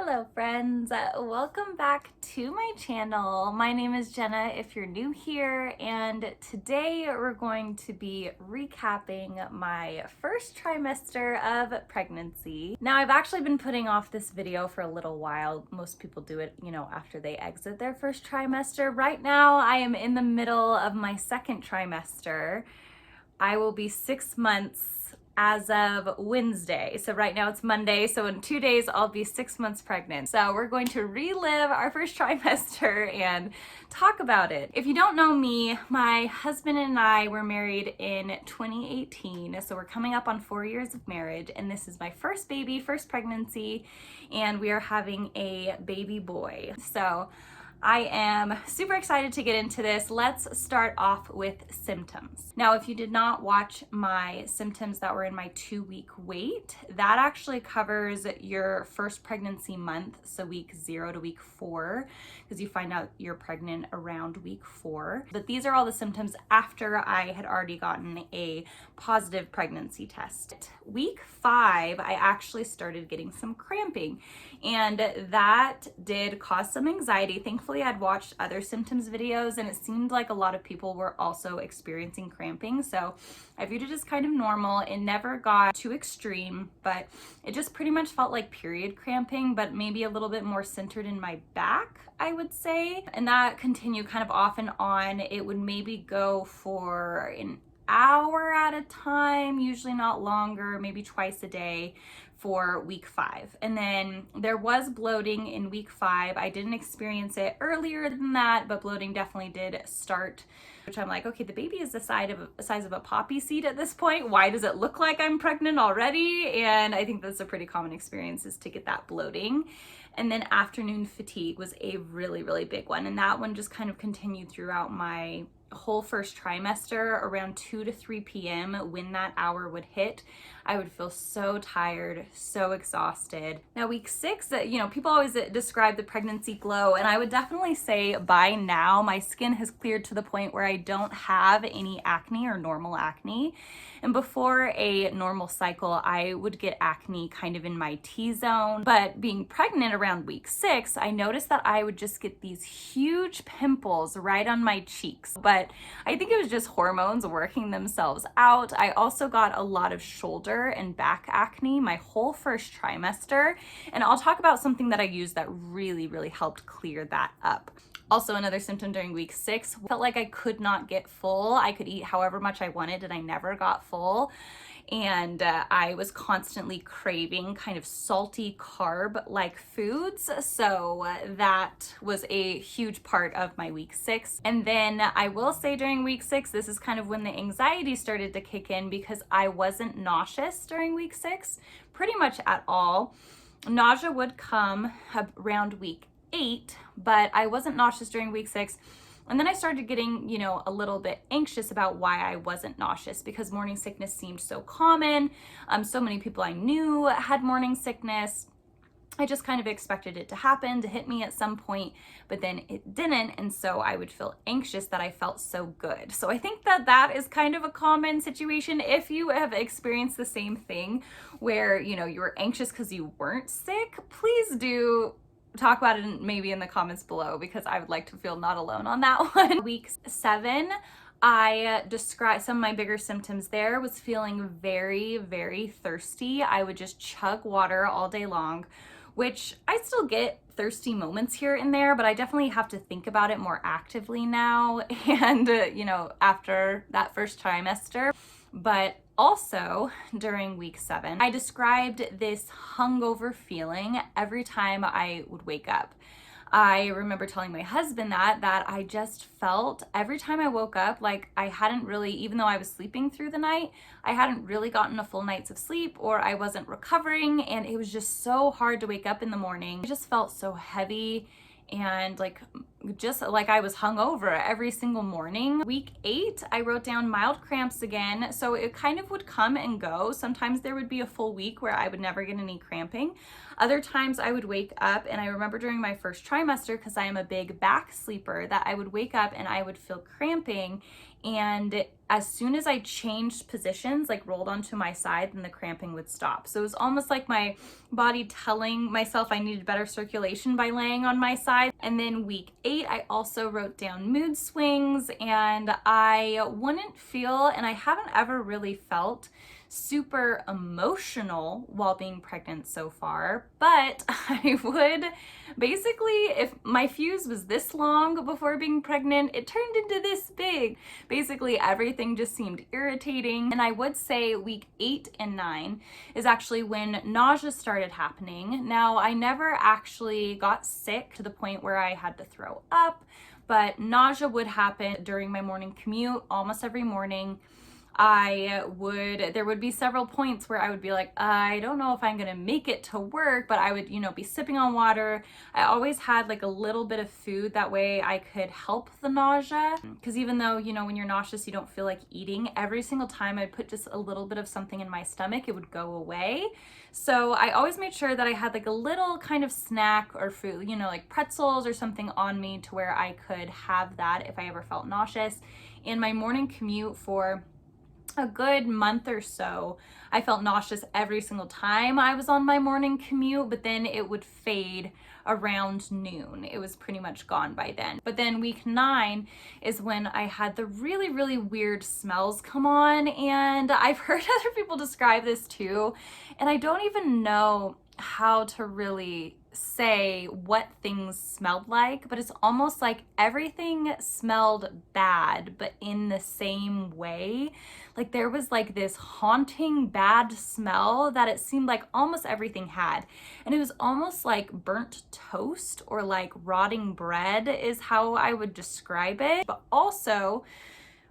Hello friends, welcome back to my channel. My name is Jenna if you're new here, and today we're going to be recapping my first trimester of pregnancy. Now I've actually been putting off this video for a little while. Most people do it, after they exit their first trimester. Right now I am in the middle of my second trimester. I will be 6 months as of Wednesday. So right now it's Monday, so in 2 days I'll be 6 months pregnant. So we're going to relive our first trimester and talk about it. If you don't know me, my husband and I were married in 2018, so we're coming up on 4 years of marriage, and this is my first baby, first pregnancy, and we are having a baby boy. So I am super excited to get into this. Let's start off with symptoms. Now, if you did not watch my symptoms that were in my 2-week wait, that actually covers your first pregnancy month, so week 0 to week 4, because you find out you're pregnant around week 4. But these are all the symptoms after I had already gotten a positive pregnancy test. Week 5, I actually started getting some cramping, and that did cause some anxiety. Thankfully, I'd watched other symptoms videos, and it seemed like a lot of people were also experiencing cramping, so I viewed it as kind of normal. It never got too extreme, but it just pretty much felt like period cramping, but maybe a little bit more centered in my back, I would say. And that continued kind of off and on. It would maybe go for an hour at a time, usually not longer, maybe twice a day for week 5. And then there was bloating in week 5. I didn't experience it earlier than that, but bloating definitely did start, which I'm like, okay, the baby is the size of a poppy seed at this point. Why does it look like I'm pregnant already? And I think that's a pretty common experience, is to get that bloating. And then afternoon fatigue was a really, really big one. And that one just kind of continued throughout my whole first trimester. Around 2 to 3 p.m. when that hour would hit, I would feel so tired, so exhausted. Now week 6, people always describe the pregnancy glow, and I would definitely say by now my skin has cleared to the point where I don't have any acne or normal acne. And before a normal cycle, I would get acne kind of in my T-zone. But being pregnant around week 6, I noticed that I would just get these huge pimples right on my cheeks. But I think it was just hormones working themselves out. I also got a lot of shoulder and back acne my whole first trimester. And I'll talk about something that I used that really, really helped clear that up. Also, another symptom during week 6, felt like I could not get full. I could eat however much I wanted and I never got full. And I was constantly craving kind of salty carb-like foods. So that was a huge part of my week 6. And then I will say during week 6, this is kind of when the anxiety started to kick in, because I wasn't nauseous during week 6, pretty much at all. Nausea would come around week 8, but I wasn't nauseous during week 6. And then I started getting, a little bit anxious about why I wasn't nauseous, because morning sickness seemed so common. So many people I knew had morning sickness. I just kind of expected it to happen, to hit me at some point, but then it didn't. And so I would feel anxious that I felt so good. So I think that that is kind of a common situation. If you have experienced the same thing where, you were anxious because you weren't sick, please do talk about it maybe in the comments below, because I would like to feel not alone on that one. Week 7, I described some of my bigger symptoms there. Was feeling very, very thirsty. I would just chug water all day long, which I still get thirsty moments here and there, but I definitely have to think about it more actively now. And, after that first trimester. But also during week 7, I described this hungover feeling every time I would wake up. I remember telling my husband that I just felt every time I woke up like I hadn't really, even though I was sleeping through the night, I hadn't really gotten a full night's of sleep, or I wasn't recovering, and it was just so hard to wake up in the morning. I just felt so heavy and just like I was hungover every single morning. Week 8, I wrote down mild cramps again. So it kind of would come and go. Sometimes there would be a full week where I would never get any cramping. Other times I would wake up, and I remember during my first trimester, because I am a big back sleeper, that I would wake up and I would feel cramping, and as soon as I changed positions, like rolled onto my side, then the cramping would stop. So it was almost like my body telling myself I needed better circulation by laying on my side. And then week 8, I also wrote down mood swings, and I wouldn't feel, and I haven't ever really felt super emotional while being pregnant so far, but I would basically, if my fuse was this long before being pregnant, it turned into this big. Basically everything just seemed irritating. And I would say week 8 and 9 is actually when nausea started happening. Now, I never actually got sick to the point where I had to throw up, but nausea would happen during my morning commute almost every morning. There would be several points where I would be like, I don't know if I'm gonna make it to work, but I would, be sipping on water. I always had like a little bit of food, that way I could help the nausea. Because even though, when you're nauseous, you don't feel like eating, every single time I'd put just a little bit of something in my stomach, it would go away. So I always made sure that I had like a little kind of snack or food, like pretzels or something on me to where I could have that if I ever felt nauseous. In my morning commute for a good month or so, I felt nauseous every single time I was on my morning commute, but then it would fade around noon. It was pretty much gone by then. But then week 9 is when I had the really, really weird smells come on, and I've heard other people describe this too, and I don't even know how to really say what things smelled like, but it's almost like everything smelled bad, but in the same way. Like there was like this haunting bad smell that it seemed like almost everything had. And it was almost like burnt toast or like rotting bread is how I would describe it. But also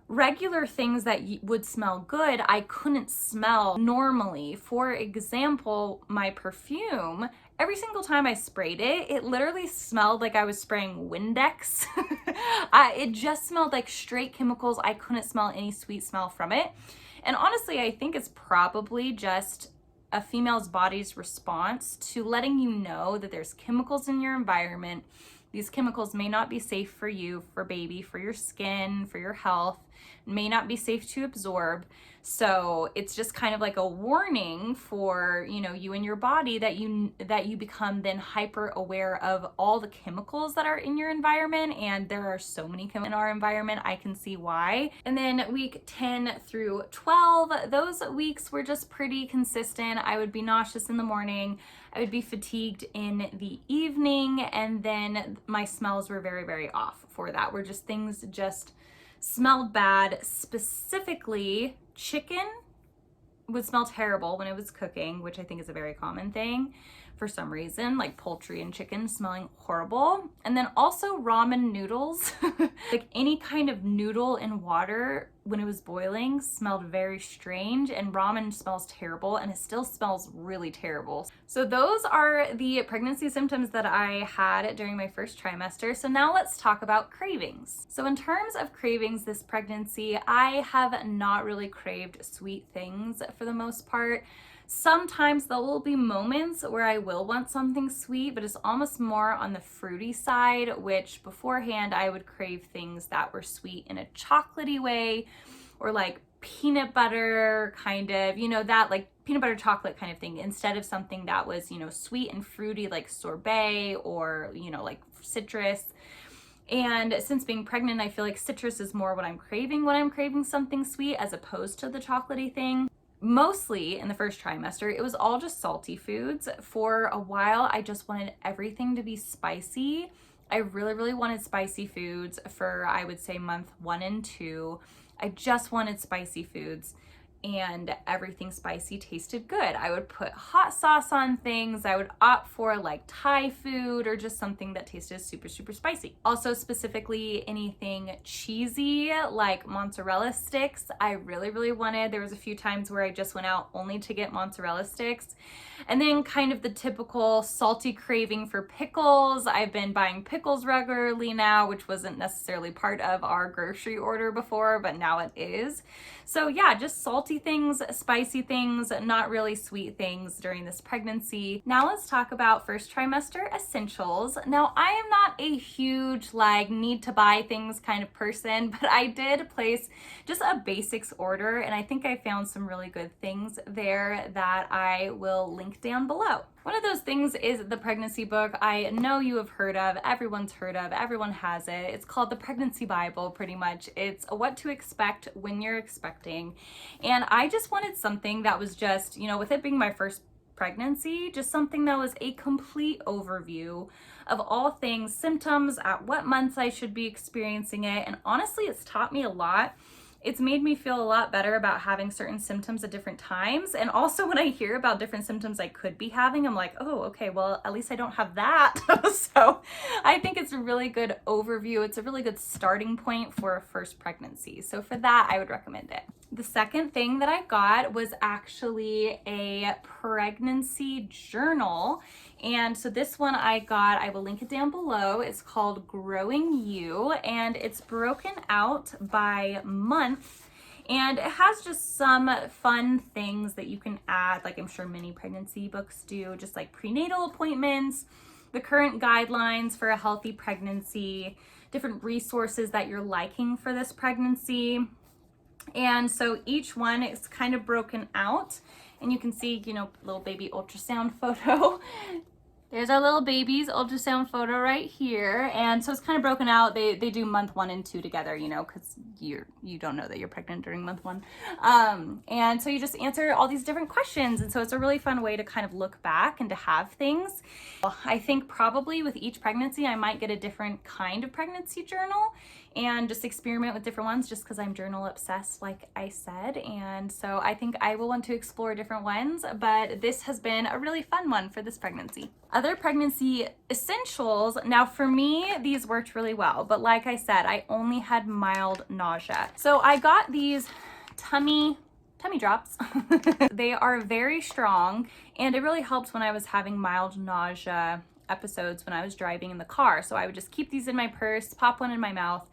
regular things that would smell good, I couldn't smell normally. For example, my perfume, every single time I sprayed it, it literally smelled like I was spraying Windex. It just smelled like straight chemicals. I couldn't smell any sweet smell from it. And honestly, I think it's probably just a female's body's response to letting you know that there's chemicals in your environment. These chemicals may not be safe for you, for baby, for your skin, for your health, may not be safe to absorb. So it's just kind of like a warning for, you and your body that you become then hyper aware of all the chemicals that are in your environment. And there are so many chemicals in our environment, I can see why. And then week 10 through 12, those weeks were just pretty consistent. I would be nauseous in the morning, I would be fatigued in the evening, and then my smells were very, very off for that. Were just things just smelled bad. Specifically, chicken would smell terrible when it was cooking, which I think is a very common thing for some reason, like poultry and chicken smelling horrible. And then also ramen noodles, like any kind of noodle in water when it was boiling smelled very strange, and ramen smells terrible, and it still smells really terrible. So those are the pregnancy symptoms that I had during my first trimester. So now let's talk about cravings. So in terms of cravings this pregnancy, I have not really craved sweet things for the most part. Sometimes there will be moments where I will want something sweet, but it's almost more on the fruity side, which beforehand I would crave things that were sweet in a chocolatey way, or like peanut butter kind of, that like peanut butter chocolate kind of thing, instead of something that was, sweet and fruity like sorbet or, like citrus. And since being pregnant, I feel like citrus is more what I'm craving when I'm craving something sweet, as opposed to the chocolatey thing. Mostly in the first trimester, it was all just salty foods. For a while, I just wanted everything to be spicy. I really, really wanted spicy foods for, I would say, month 1 and 2. I just wanted spicy foods, and everything spicy tasted good. I would put hot sauce on things. I would opt for like Thai food or just something that tasted super, super spicy. Also, specifically anything cheesy like mozzarella sticks, I really, really wanted. There was a few times where I just went out only to get mozzarella sticks. And then kind of the typical salty craving for pickles. I've been buying pickles regularly now, which wasn't necessarily part of our grocery order before, but now it is. So yeah, just salty salty things, spicy things, not really sweet things during this pregnancy. Now let's talk about first trimester essentials. Now I am not a huge like need to buy things kind of person, but I did place just a basics order, and I think I found some really good things there that I will link down below. One of those things is the pregnancy book I know you have heard of, everyone's heard of, everyone has it. It's called the Pregnancy Bible, pretty much. It's what to expect when you're expecting. And I just wanted something that was just, you know, with it being my first pregnancy, just something that was a complete overview of all things, symptoms, at what months I should be experiencing it. And honestly, it's taught me a lot. It's made me feel a lot better about having certain symptoms at different times. And also when I hear about different symptoms I could be having, I'm like, oh, okay, well, at least I don't have that. So I think it's a really good overview. It's a really good starting point for a first pregnancy. So for that, I would recommend it. The second thing that I got was actually a pregnancy journal. And so this one I got, I will link it down below. It's called Growing You, and it's broken out by month. And it has just some fun things that you can add, like I'm sure many pregnancy books do, just like prenatal appointments, the current guidelines for a healthy pregnancy, different resources that you're liking for this pregnancy. And so each one is kind of broken out, and you can see, you know, little baby ultrasound photo. There's our little baby's ultrasound photo right here. And so it's kind of broken out. They do month 1 and 2 together, you know, because you don't know that you're pregnant during month 1. And so you just answer all these different questions. And so it's a really fun way to kind of look back and to have things. I think probably with each pregnancy, I might get a different kind of pregnancy journal and just experiment with different ones, just because I'm journal obsessed, like I said. And so I think I will want to explore different ones, but this has been a really fun one for this pregnancy. Other pregnancy essentials. Now for me, these worked really well, but like I said, I only had mild nausea. So I got these tummy drops. They are very strong, and it really helped when I was having mild nausea episodes when I was driving in the car. So I would just keep these in my purse, pop one in my mouth.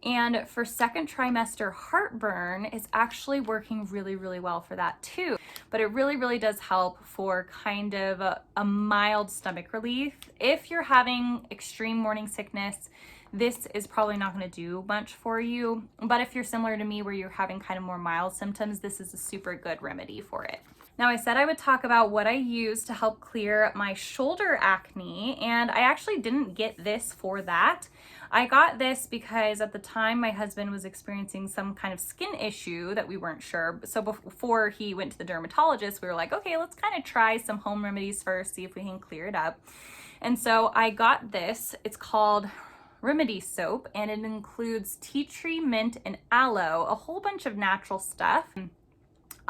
And for second trimester heartburn, it's actually working really, really well for that too. But it really, really does help for kind of a mild stomach relief. If you're having extreme morning sickness, this is probably not going to do much for you. But if you're similar to me where you're having kind of more mild symptoms, this is a super good remedy for it. Now I said I would talk about what I use to help clear my shoulder acne, and I actually didn't get this for that. I got this because at the time my husband was experiencing some kind of skin issue that we weren't sure. So before he went to the dermatologist, we were like, okay, let's kind of try some home remedies first, see if we can clear it up. And so I got this. It's called Remedy Soap, and it includes tea tree, mint, and aloe, a whole bunch of natural stuff.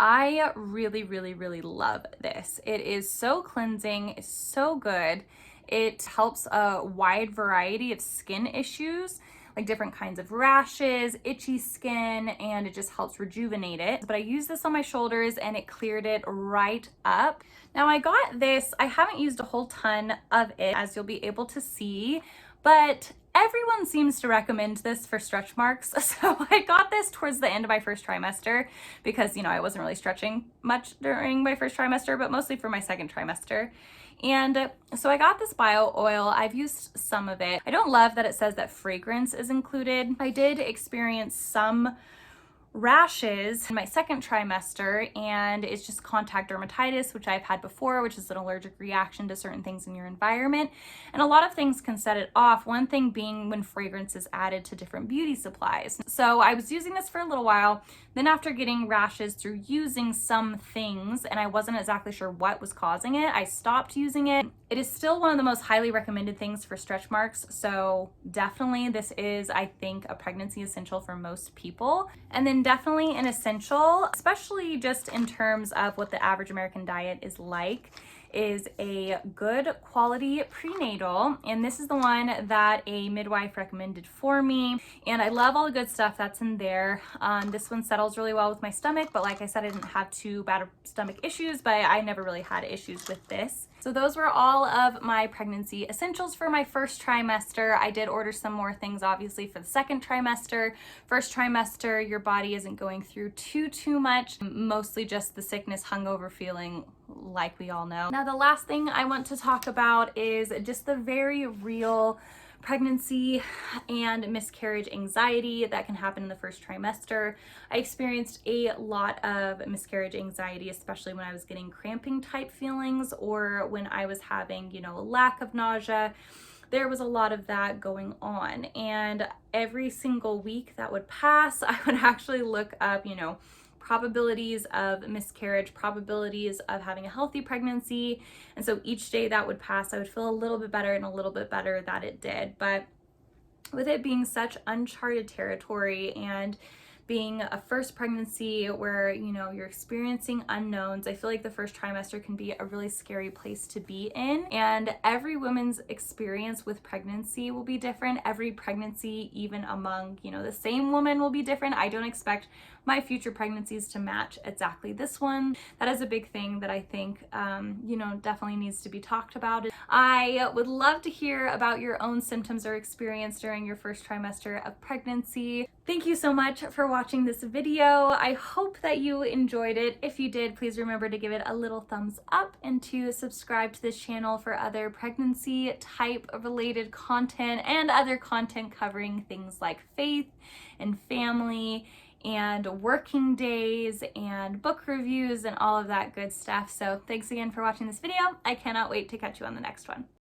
I really, really, really love this. It is so cleansing, it's so good. It helps a wide variety of skin issues, like different kinds of rashes, itchy skin, and it just helps rejuvenate it. But I used this on my shoulders and it cleared it right up. Now I got this, I haven't used a whole ton of it, as you'll be able to see, but everyone seems to recommend this for stretch marks. So I got this towards the end of my first trimester because, you know, I wasn't really stretching much during my first trimester, but mostly for my second trimester. And so I got this bio oil. I've used some of it. I don't love that it says that fragrance is included. I did experience some rashes in my second trimester, and it's just contact dermatitis, which I've had before, which is an allergic reaction to certain things in your environment. And a lot of things can set it off. One thing being when fragrance is added to different beauty supplies. So I was using this for a little while. Then after getting rashes through using some things, and I wasn't exactly sure what was causing it, I stopped using it. It is still one of the most highly recommended things for stretch marks. So definitely this is, I think, a pregnancy essential for most people. And then definitely an essential, especially just in terms of what the average American diet is like, is a good quality prenatal. And this is the one that a midwife recommended for me. And I love all the good stuff that's in there. This one settles really well with my stomach, but like I said, I didn't have too bad of stomach issues, but I never really had issues with this. So those were all of my pregnancy essentials for my first trimester. I did order some more things obviously for the second trimester. First trimester, your body isn't going through too much, mostly just the sickness, hungover feeling, like we all know. Now the last thing I want to talk about is just the very real pregnancy and miscarriage anxiety that can happen in the first trimester. I experienced a lot of miscarriage anxiety, especially when I was getting cramping type feelings or when I was having, a lack of nausea. There was a lot of that going on, and every single week that would pass, I would actually look up, probabilities of miscarriage, probabilities of having a healthy pregnancy. And so each day that would pass, I would feel a little bit better and a little bit better that it did. But with it being such uncharted territory and being a first pregnancy where, you're experiencing unknowns, I feel like the first trimester can be a really scary place to be in. And every woman's experience with pregnancy will be different. Every pregnancy, even among, the same woman, will be different. I don't expect my future pregnancies to match exactly this one. That is a big thing that I think, definitely needs to be talked about. I would love to hear about your own symptoms or experience during your first trimester of pregnancy. Thank you so much for watching this video. I hope that you enjoyed it. If you did, please remember to give it a little thumbs up and to subscribe to this channel for other pregnancy type related content and other content covering things like faith and family and working days and book reviews and all of that good stuff. So thanks again for watching this video. I cannot wait to catch you on the next one.